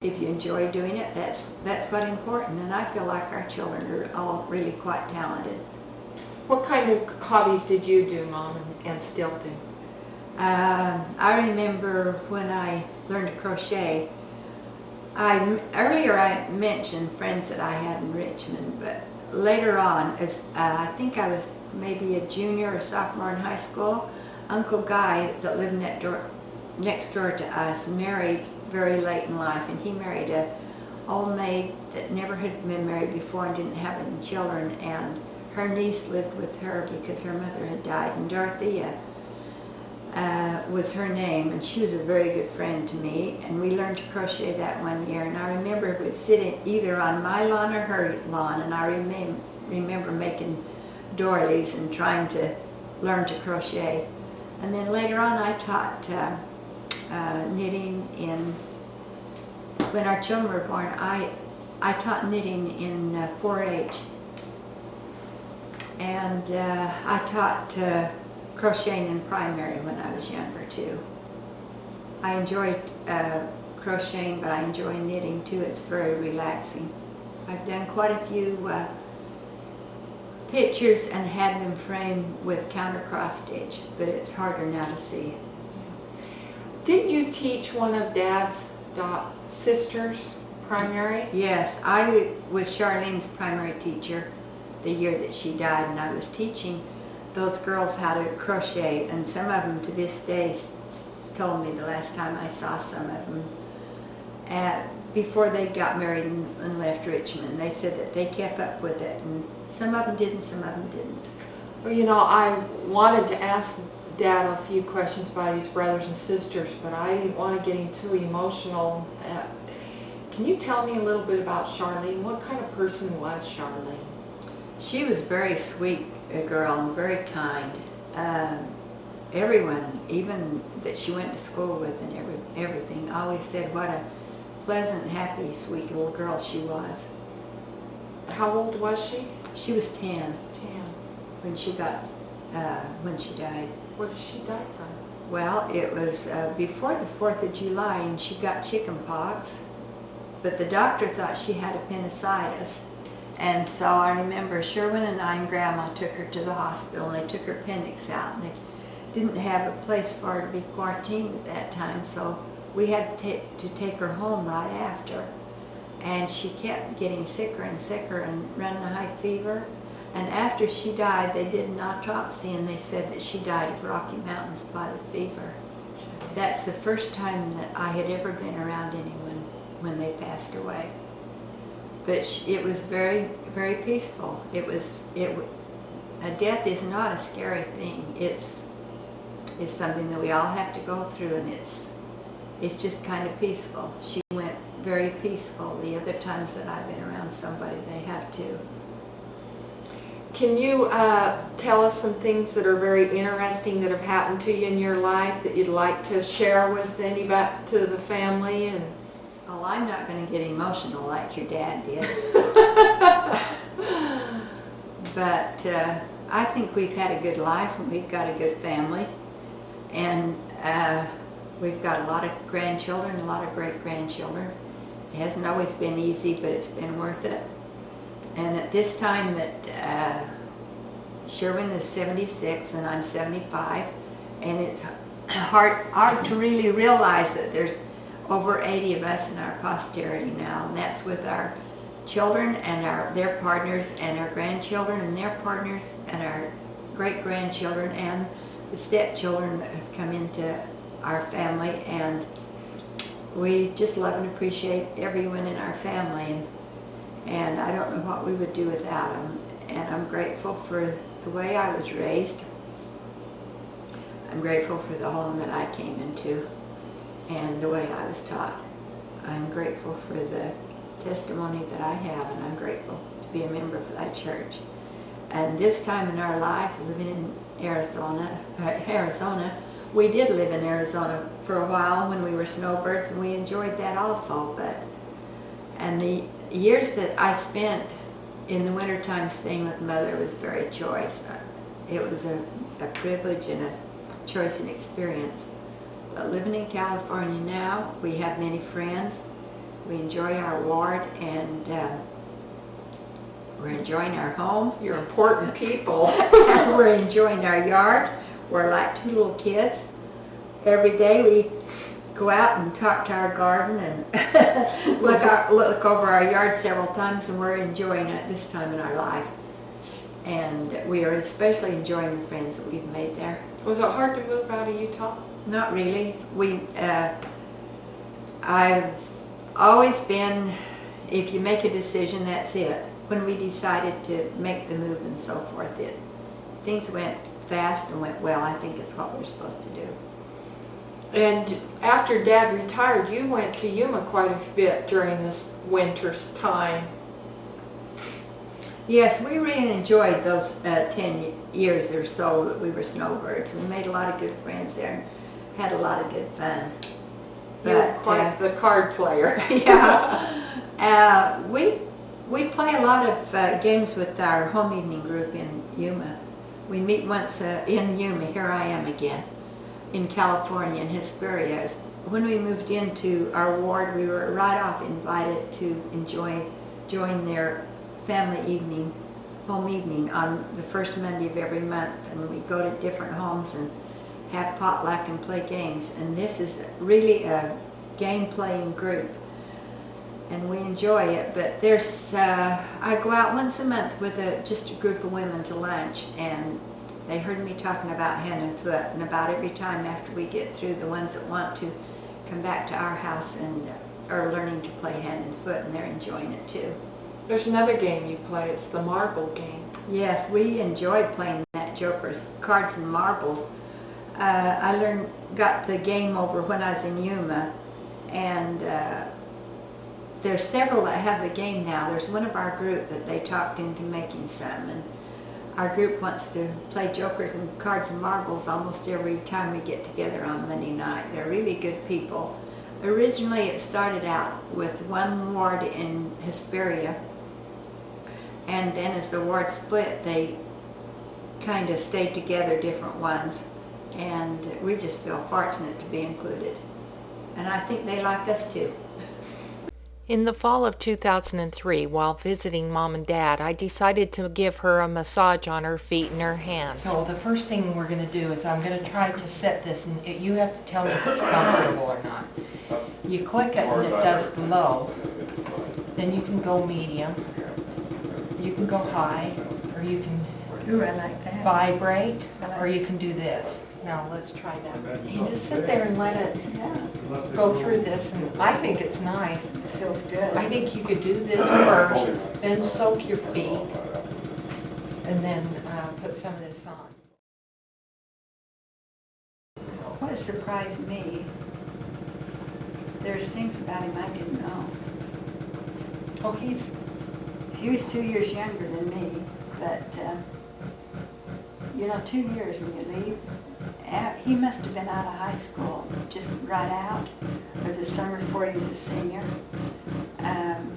If you enjoy doing it, that's what's important, and I feel like our children are all really quite talented. What kind of hobbies did you do, Mom, and still do? I remember when I learned to crochet, earlier I mentioned friends that I had in Richmond, but later on, as I think I was maybe a junior or sophomore in high school, Uncle Guy that lived next door to us married very late in life, and he married a old maid that never had been married before and didn't have any children, and her niece lived with her because her mother had died, and Dorothea was her name, and she was a very good friend to me, and we learned to crochet that one year. And I remember we'd sit either on my lawn or her lawn, and I remember making doilies and trying to learn to crochet. And then later on I taught knitting when our children were born. I taught knitting in 4-H, and I taught crocheting in primary when I was younger too. I enjoyed crocheting, but I enjoy knitting too. It's very relaxing. I've done quite a few pictures and had them framed with counter cross stitch, but it's harder now to see. Didn't you teach one of Dad's sisters primary? Yes, I was Charlene's primary teacher the year that she died, and I was teaching those girls how to crochet, and some of them to this day told me the last time I saw some of them before they got married and left Richmond. They said that they kept up with it, and some of them did and some of them didn't. Well, you know, I wanted to ask Dad a few questions about his brothers and sisters, but I didn't want to get him too emotional. Can you tell me a little bit about Charlene? What kind of person was Charlene? She was very sweet a girl and very kind. Everyone, even that she went to school with and everything, always said what a pleasant, happy, sweet little girl she was. How old was she? She was 10. 10. When she died. What did she die from? Well, it was before the 4th of July, and she got chicken pox, but the doctor thought she had appendicitis. And so I remember Sherwin and I and Grandma took her to the hospital, and they took her appendix out, and they didn't have a place for her to be quarantined at that time, so we had to take her home right after. And she kept getting sicker and sicker and running a high fever. And after she died, they did an autopsy, and they said that she died of Rocky Mountain spotted fever. That's the first time that I had ever been around anyone when they passed away. But it was very, very peaceful. A death is not a scary thing. It's something that we all have to go through, and it's just kind of peaceful. She went very peaceful. The other times that I've been around somebody, they have too. Can you tell us some things that are very interesting that have happened to you in your life that you'd like to share with anybody, to the family? And oh, I'm not going to get emotional like your dad did. But I think we've had a good life, and we've got a good family, and we've got a lot of grandchildren, a lot of great-grandchildren. It hasn't always been easy, but it's been worth it. And at this time that Sherwin is 76 and I'm 75, and it's hard to really realize that there's over 80 of us in our posterity now, and that's with our children and their partners and our grandchildren and their partners and our great-grandchildren and the stepchildren that have come into our family, and we just love and appreciate everyone in our family, and I don't know what we would do without them. And I'm grateful for the way I was raised. I'm grateful for the home that I came into and the way I was taught. I'm grateful for the testimony that I have, and I'm grateful to be a member of that church. And this time in our life, living in Arizona, we did live in Arizona for a while when we were snowbirds, and we enjoyed that also. And the years that I spent in the wintertime staying with Mother was very choice. It was a privilege and a choice and experience. But living in California now, we have many friends. We enjoy our ward, and we're enjoying our home. You're important people. And we're enjoying our yard. We're like two little kids. Every day we go out and talk to our garden and look over our yard several times, and we're enjoying it this time in our life. And we are especially enjoying the friends that we've made there. Was it hard to move out of Utah? Not really. I've always been, if you make a decision, that's it. When we decided to make the move and so forth, things went fast and went well. I think it's what we're supposed to do. And after Dad retired, you went to Yuma quite a bit during this winter's time. Yes, we really enjoyed those 10 years or so that we were snowbirds. We made a lot of good friends there and had a lot of good fun. You were quite the card player. Yeah. We play a lot of games with our home evening group in Yuma. We meet once in Yuma. Here I am again in California, in Hesperia. When we moved into our ward, we were right off invited to join their family evening, home evening on the first Monday of every month, and we go to different homes and have potluck and play games. And this is really a game playing group, and we enjoy it. But there's I go out once a month with just a group of women to lunch, and they heard me talking about hand and foot, and about every time after we get through, the ones that want to come back to our house and are learning to play hand and foot, and they're enjoying it too. There's another game you play. It's the marble game. Yes, we enjoyed playing that, jokers, cards and marbles. I got the game over when I was in Yuma, and there's several that have the game now. There's one of our group that they talked into making some, and our group wants to play jokers and cards and marbles almost every time we get together on Monday night. They're really good people. Originally it started out with one ward in Hesperia, and then as the ward split, they kind of stayed together, different ones, and we just feel fortunate to be included. And I think they like us too. In the fall of 2003, while visiting Mom and Dad, I decided to give her a massage on her feet and her hands. So the first thing we're going to do is I'm going to try to set this, and you have to tell me if it's comfortable or not. You click it and it does the low. Then you can go medium. You can go high, or you can Ooh, I like that. vibrate, or you can do this. Now let's try that. You just sit there and let it go through this, and I think it's nice. It feels good. I think you could do this first, then soak your feet, and then put some of this on. What surprised me, there's things about him I didn't know. Oh, He was 2 years younger than me, but 2 years and you leave. He must have been out of high school, just right out, or the summer before he was a senior.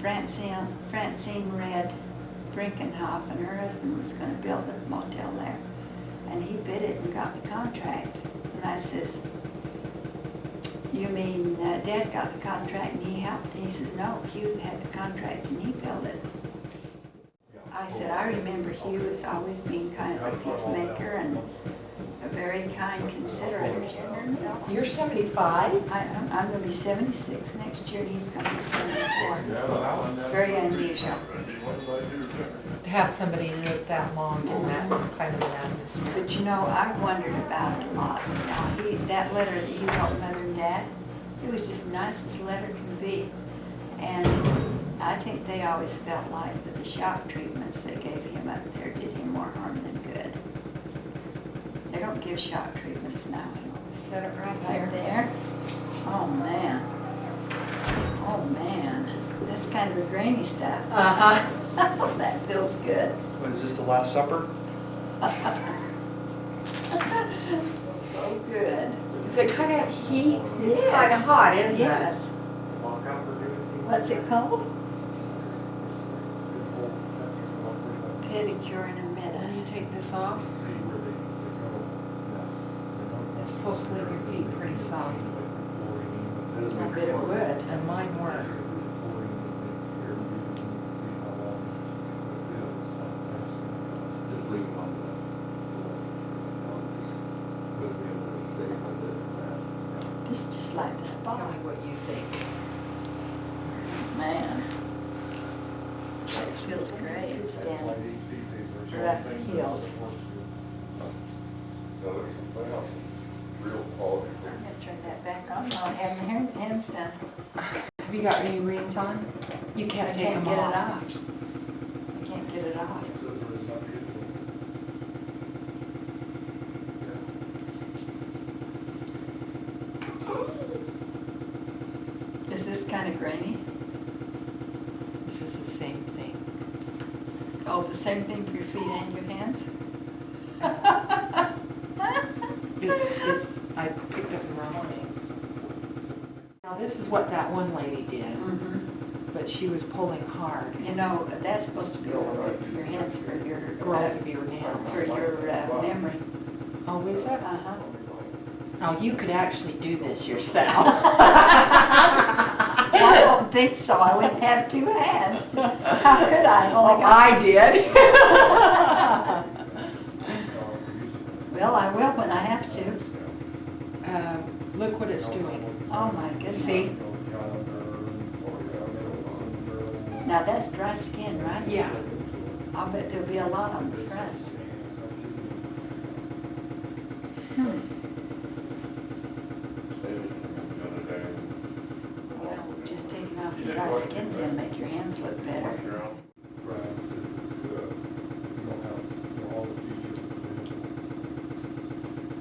Francine read Brinkenhoff, and her husband was going to build a motel there. And he bid it and got the contract. And I says, "You mean Dad got the contract and he helped?" He says, "No, Hugh had the contract and he built it." I said, "I remember Hugh as always being kind of a peacemaker and a very kind, considerate." You're 75? I'm going to be 76 next year, and he's going to be 74. It's very unusual. To have somebody live that long in that kind of an atmosphere. But I wondered about it a lot. That letter that he wrote Mother and Dad, it was just the nicest letter can be. And I think they always felt like that the shock treatments they gave him up there did him more harm than good. They don't give shock treatments now. Set it right there. Oh man. Oh man. That's kind of a grainy stuff. Uh-huh. That feels good. What, is this the Last Supper? So good. Is it kind of heat? It's Yes. kind of hot, isn't it? Yes. What's it called? Pedicure in a Will minute. you take this off? It's supposed to leave your feet pretty soft. I bet it would. And mine were. me what you think. Man, it feels great standing rough heels. I'm gonna turn that back on. I'll have my hands done. Have you got any rings on? You I can't take can't them get it off. off. I can't get it off. Is this kind of grainy? This is the same thing. Oh, the same thing for your feet and your hands? I picked up the wrong thing. Now this is what that one lady did, Mm-hmm. but she was pulling hard. You know, that's supposed to be over your hands for your Growth of your nails. for your memory. Oh, is that? Uh-huh. Oh, you could actually do this yourself. I don't think so. I wouldn't have two hands. How could I? Oh, I did. Well, I will when I have to. Look what it's doing. Oh my goodness. See? Now that's dry skin, right? Yeah. I'll bet there'll be a lot on the front. Well, just taking off the dry skin's gonna make your hands look better.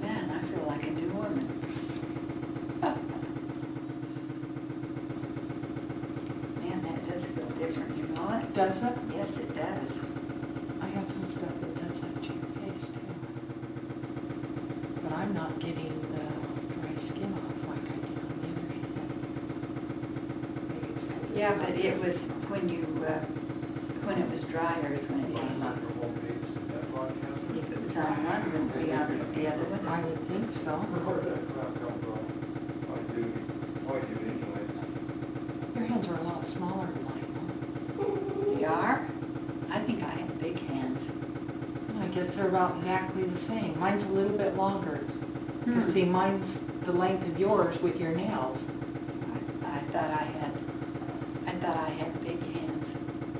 Man, I feel like a new woman. Man, that does feel different, you know it? Does it? Yes, it does. I have some stuff that does that to your face too. But I'm not getting the dry skin off like I did on the other hand. Maybe it's 'cause it's Yeah, not but it was when when it was drier is when it came up. If it was on one, it wouldn't be on the other one. I would think so. Your hands are a lot smaller than mine. They are? I think I have big hands. I guess they're about exactly the same. Mine's a little bit longer. You see, mine's the length of yours with your nails. I thought I had big hands.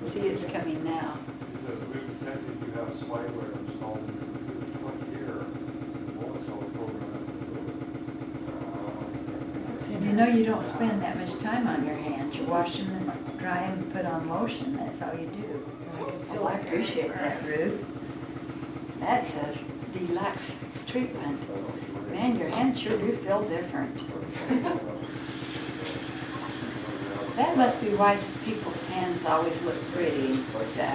See, it's coming now. You know, you don't spend that much time on your hands. You wash them and dry them and put on lotion. That's all you do. Well, I appreciate that, Ruth. That's a deluxe treatment. Man, your hands sure do feel different. That must be why people's hands always look pretty and stuff.